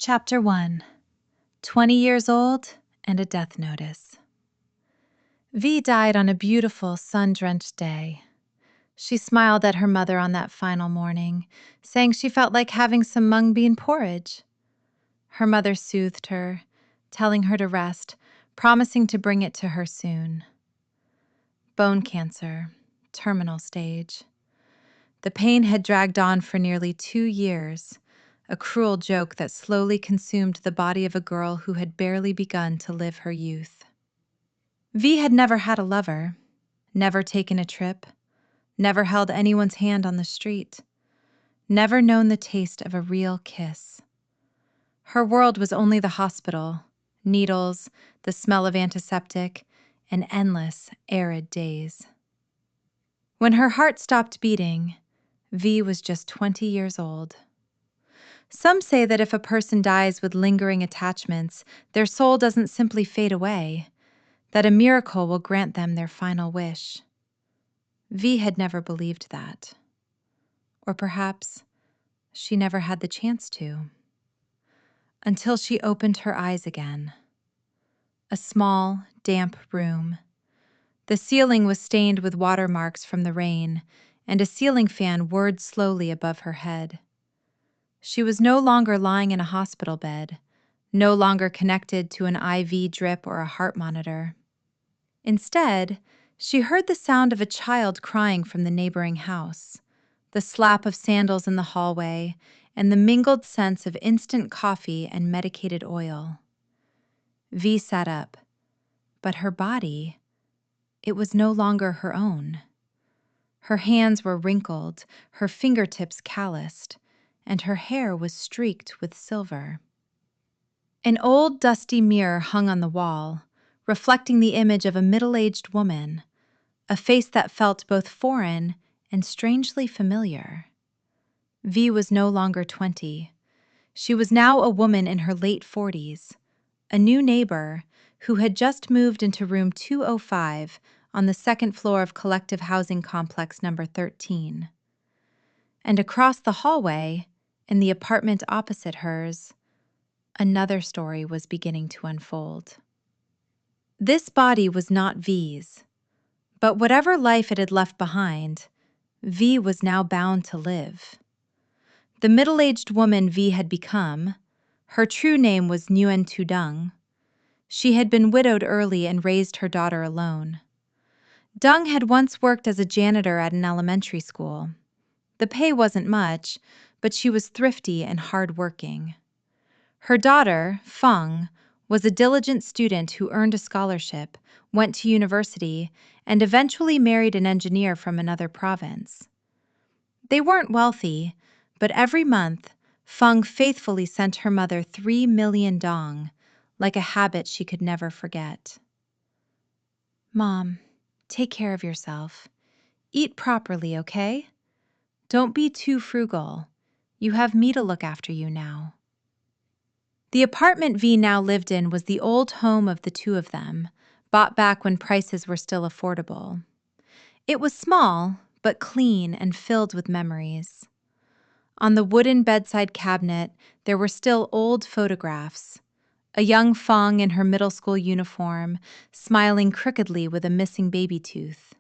Chapter 1. 20 years old and a death notice. V died on a beautiful, sun-drenched day. She smiled at her mother on that final morning, saying she felt like having some mung bean porridge. Her mother soothed her, telling her to rest, promising to bring it to her soon. Bone cancer, terminal stage. The pain had dragged on for nearly 2 years, a cruel joke that slowly consumed the body of a girl who had barely begun to live her youth. V had never had a lover, never taken a trip, never held anyone's hand on the street, never known the taste of a real kiss. Her world was only the hospital, needles, the smell of antiseptic, and endless, arid days. When her heart stopped beating, V was just 20 years old. Some say that if a person dies with lingering attachments, their soul doesn't simply fade away, that a miracle will grant them their final wish. V had never believed that. Or perhaps she never had the chance to. Until she opened her eyes again. A small, damp room. The ceiling was stained with watermarks from the rain, and a ceiling fan whirred slowly above her head. She was no longer lying in a hospital bed, no longer connected to an IV drip or a heart monitor. Instead, she heard the sound of a child crying from the neighboring house, the slap of sandals in the hallway, and the mingled scents of instant coffee and medicated oil. V sat up, but her body, it was no longer her own. Her hands were wrinkled, her fingertips calloused, and her hair was streaked with silver. An old dusty mirror hung on the wall, reflecting the image of a middle-aged woman, a face that felt both foreign and strangely familiar. V was no longer 20. She was now a woman in her late 40s, a new neighbor who had just moved into room 205 on the second floor of Collective Housing Complex number 13. And across the hallway, in the apartment opposite hers, another story was beginning to unfold. This body was not V's, but whatever life it had left behind, V was now bound to live. The middle-aged woman V had become, her true name was Nguyen Tu Dung. She had been widowed early and raised her daughter alone. Dung had once worked as a janitor at an elementary school. The pay wasn't much, but she was thrifty and hard-working. Her daughter, Feng, was a diligent student who earned a scholarship, went to university, and eventually married an engineer from another province. They weren't wealthy, but every month, Feng faithfully sent her mother 3 million dong, like a habit she could never forget. "Mom, take care of yourself. Eat properly, okay? Don't be too frugal. You have me to look after you now." The apartment V now lived in was the old home of the two of them, bought back when prices were still affordable. It was small, but clean and filled with memories. On the wooden bedside cabinet, there were still old photographs. A young Feng in her middle school uniform, smiling crookedly with a missing baby tooth.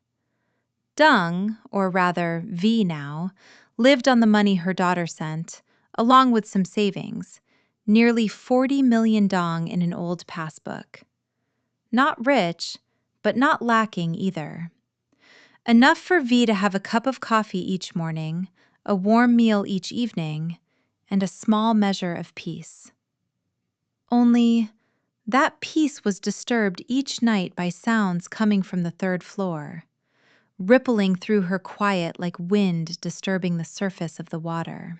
Dung, or rather V now, lived on the money her daughter sent, along with some savings, nearly 40 million dong in an old passbook. Not rich, but not lacking either. Enough for V to have a cup of coffee each morning, a warm meal each evening, and a small measure of peace. Only, that peace was disturbed each night by sounds coming from the third floor, rippling through her quiet like wind disturbing the surface of the water.